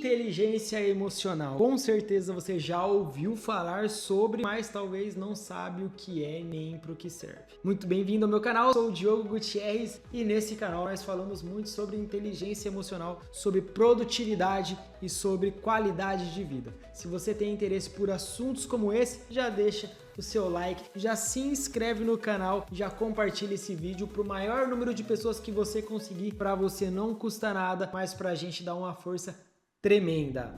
Inteligência emocional. Com certeza você já ouviu falar sobre, mas talvez não sabe o que é nem para o que serve. Muito bem-vindo ao meu canal, eu sou o Diogo Gutierrez e nesse canal nós falamos muito sobre inteligência emocional, sobre produtividade e sobre qualidade de vida. Se você tem interesse por assuntos como esse, já deixa o seu like, já se inscreve no canal, já compartilha esse vídeo para o maior número de pessoas que você conseguir. Para você não custa nada, mas para a gente dar uma força tremenda.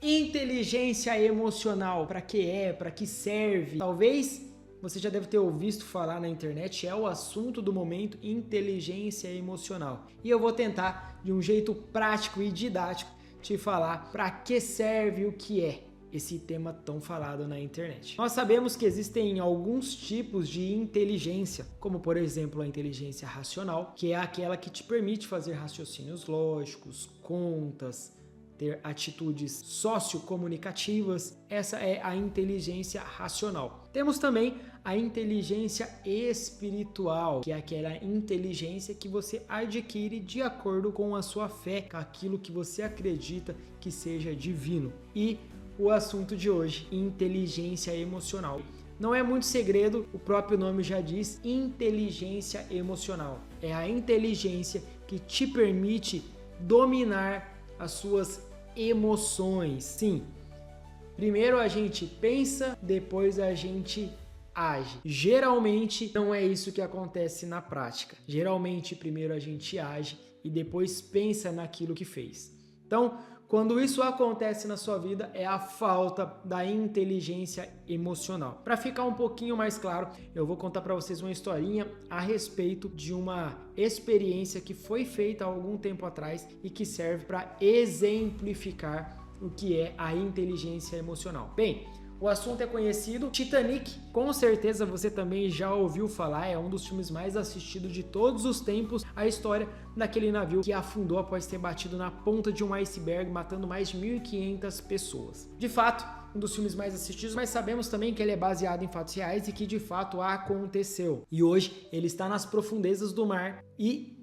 Inteligência emocional, para que é, para que serve? Talvez você já deve ter ouvido falar na internet, é o assunto do momento, inteligência emocional. E eu vou tentar, de um jeito prático e didático, te falar para que serve, o que é esse tema tão falado na internet. Nós sabemos que existem alguns tipos de inteligência, como por exemplo a inteligência racional, que é aquela que te permite fazer raciocínios lógicos, contas, ter atitudes sociocomunicativas. Essa é a inteligência racional. Temos também a inteligência espiritual, que é aquela inteligência que você adquire de acordo com a sua fé, com aquilo que você acredita que seja divino. E o assunto de hoje, inteligência emocional. Não é muito segredo, o próprio nome já diz, inteligência emocional. É a inteligência que te permite dominar as suas emoções. Sim, primeiro a gente pensa, depois a gente age. Geralmente não é isso que acontece na prática. Geralmente primeiro a gente age e depois pensa naquilo que fez. Então, quando isso acontece na sua vida, é a falta da inteligência emocional. Para ficar um pouquinho mais claro, eu vou contar para vocês uma historinha a respeito de uma experiência que foi feita há algum tempo atrás e que serve para exemplificar o que é a inteligência emocional. Bem, o assunto é conhecido, Titanic, com certeza você também já ouviu falar, é um dos filmes mais assistidos de todos os tempos, a história daquele navio que afundou após ter batido na ponta de um iceberg, matando mais de 1.500 pessoas. De fato, um dos filmes mais assistidos, mas sabemos também que ele é baseado em fatos reais e que de fato aconteceu. E hoje ele está nas profundezas do mar e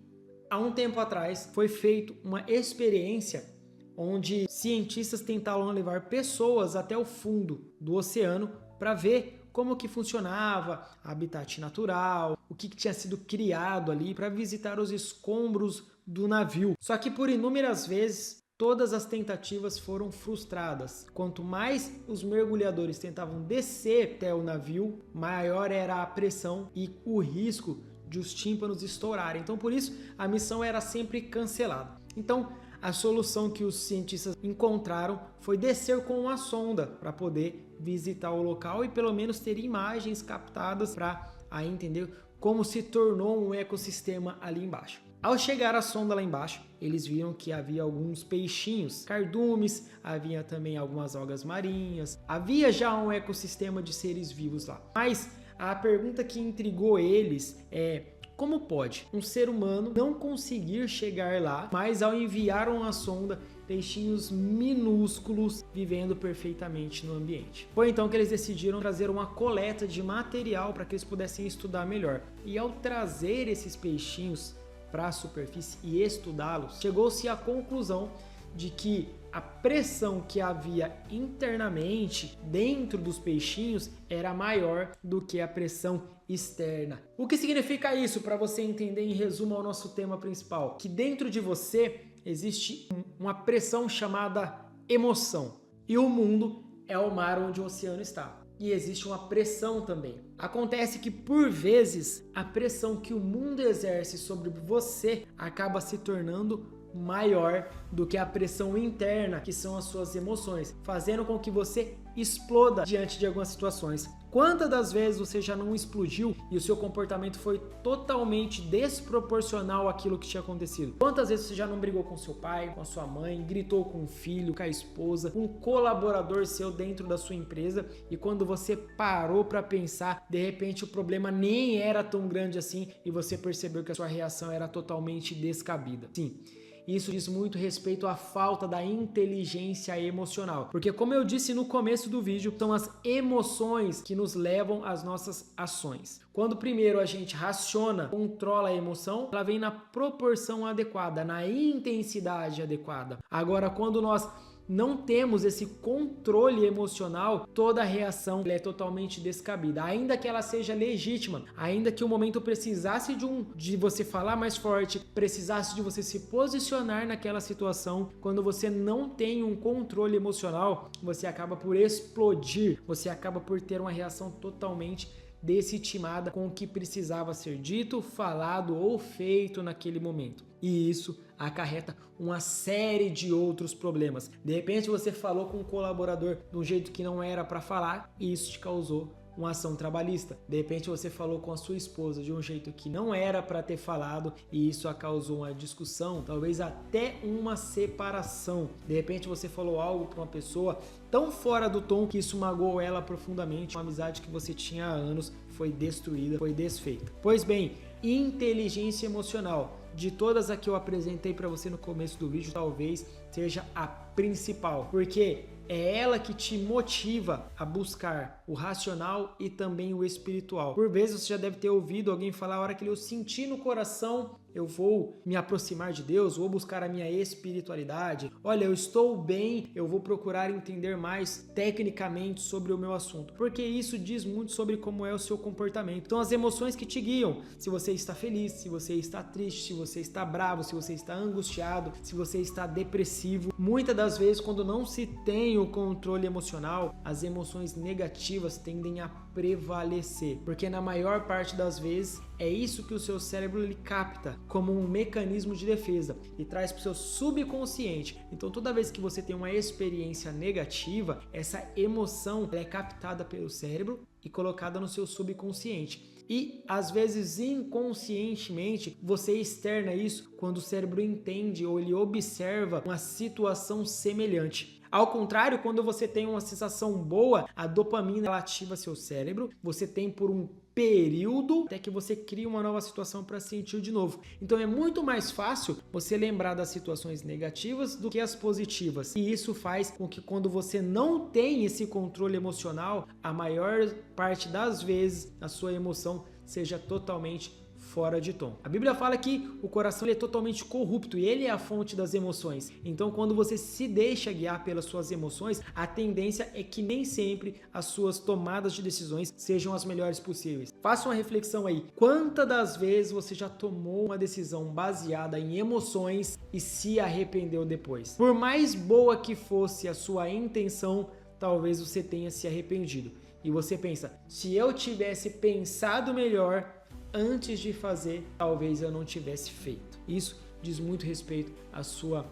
há um tempo atrás foi feita uma experiência onde cientistas tentaram levar pessoas até o fundo do oceano para ver como que funcionava a habitat natural, o que tinha sido criado ali, para visitar os escombros do navio. Só que por inúmeras vezes todas as tentativas foram frustradas. Quanto mais os mergulhadores tentavam descer até o navio, maior era a pressão e o risco de os tímpanos estourarem. Então por isso a missão era sempre cancelada. Então a solução que os cientistas encontraram foi descer com uma sonda para poder visitar o local e pelo menos ter imagens captadas para entender como se tornou um ecossistema ali embaixo. Ao chegar a sonda lá embaixo, eles viram que havia alguns peixinhos, cardumes, havia também algumas algas marinhas, havia já um ecossistema de seres vivos lá. Mas a pergunta que intrigou eles é: como pode um ser humano não conseguir chegar lá, mas ao enviar uma sonda, peixinhos minúsculos vivendo perfeitamente no ambiente? Foi então que eles decidiram trazer uma coleta de material para que eles pudessem estudar melhor. E ao trazer esses peixinhos para a superfície e estudá-los, chegou-se à conclusão de que a pressão que havia internamente dentro dos peixinhos era maior do que a pressão externa. O que significa isso, para você entender em resumo ao nosso tema principal? Que dentro de você existe uma pressão chamada emoção. E o mundo é o mar onde o oceano está. E existe uma pressão também. Acontece que, por vezes, a pressão que o mundo exerce sobre você acaba se tornando maior do que a pressão interna, que são as suas emoções, fazendo com que você exploda diante de algumas situações. Quantas das vezes você já não explodiu e o seu comportamento foi totalmente desproporcional àquilo que tinha acontecido? Quantas vezes você já não brigou com seu pai, com a sua mãe, gritou com o filho, com a esposa, com um colaborador seu dentro da sua empresa e quando você parou para pensar, de repente o problema nem era tão grande assim e você percebeu que a sua reação era totalmente descabida? Sim. Isso diz muito respeito à falta da inteligência emocional. Porque como eu disse no começo começo do vídeo, são as emoções que nos levam às nossas ações. Quando primeiro a gente raciona, controla a emoção, ela vem na proporção adequada, na intensidade adequada. Agora, quando nós não temos esse controle emocional, toda reação é totalmente descabida, ainda que ela seja legítima, ainda que o momento precisasse de você falar mais forte, precisasse de você se posicionar naquela situação. Quando você não tem um controle emocional, você acaba por explodir, você acaba por ter uma reação totalmente desestimada com o que precisava ser dito, falado ou feito naquele momento. E isso acarreta uma série de outros problemas. De repente você falou com um colaborador de um jeito que não era para falar e isso te causou uma ação trabalhista. De repente você falou com a sua esposa de um jeito que não era para ter falado e isso a causou uma discussão, talvez até uma separação. De repente você falou algo para uma pessoa tão fora do tom que isso magoou ela profundamente. Uma amizade que você tinha há anos foi destruída, foi desfeita. Pois bem, inteligência emocional, de todas as que eu apresentei para você no começo do vídeo, talvez seja a principal, porque é ela que te motiva a buscar o racional e também o espiritual. Por vezes você já deve ter ouvido alguém falar: a hora que eu sentir no coração, eu vou me aproximar de Deus, vou buscar a minha espiritualidade. Olha, eu estou bem, eu vou procurar entender mais tecnicamente sobre o meu assunto, porque isso diz muito sobre como é o seu comportamento. Então, as emoções que te guiam, se você está feliz, se você está triste, se você está bravo, se você está angustiado, se você está depressivo. Muitas das vezes, quando não se tem o controle emocional, as emoções negativas tendem a prevalecer, porque na maior parte das vezes é isso que o seu cérebro ele capta como um mecanismo de defesa e traz para o seu subconsciente. Então, toda vez que você tem uma experiência negativa, essa emoção é captada pelo cérebro e colocada no seu subconsciente. E, às vezes, inconscientemente, você externa isso quando o cérebro entende ou ele observa uma situação semelhante. Ao contrário, quando você tem uma sensação boa, a dopamina ela ativa seu cérebro, você tem por um período até que você cria uma nova situação para sentir de novo. Então é muito mais fácil você lembrar das situações negativas do que as positivas. E isso faz com que quando você não tem esse controle emocional, a maior parte das vezes a sua emoção seja totalmente fora de tom. A Bíblia fala que o coração ele é totalmente corrupto e ele é a fonte das emoções. Então, quando você se deixa guiar pelas suas emoções, a tendência é que nem sempre as suas tomadas de decisões sejam as melhores possíveis. Faça uma reflexão aí. Quantas das vezes você já tomou uma decisão baseada em emoções e se arrependeu depois? Por mais boa que fosse a sua intenção, talvez você tenha se arrependido. E você pensa, se eu tivesse pensado melhor antes de fazer, talvez eu não tivesse feito. Isso diz muito respeito à sua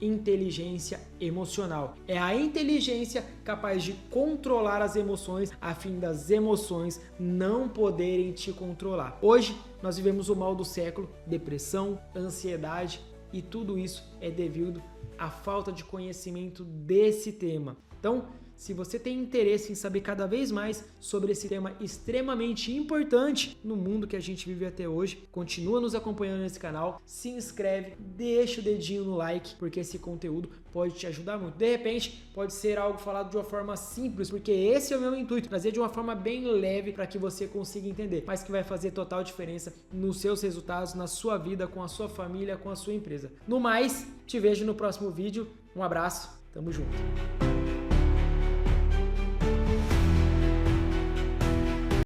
inteligência emocional. É a inteligência capaz de controlar as emoções a fim das emoções não poderem te controlar. Hoje nós vivemos o mal do século, depressão, ansiedade e tudo isso é devido à falta de conhecimento desse tema. Então, se você tem interesse em saber cada vez mais sobre esse tema extremamente importante no mundo que a gente vive até hoje, continua nos acompanhando nesse canal, se inscreve, deixa o dedinho no like, porque esse conteúdo pode te ajudar muito. De repente, pode ser algo falado de uma forma simples, porque esse é o meu intuito, trazer de uma forma bem leve para que você consiga entender, mas que vai fazer total diferença nos seus resultados, na sua vida, com a sua família, com a sua empresa. No mais, te vejo no próximo vídeo. Um abraço, tamo junto.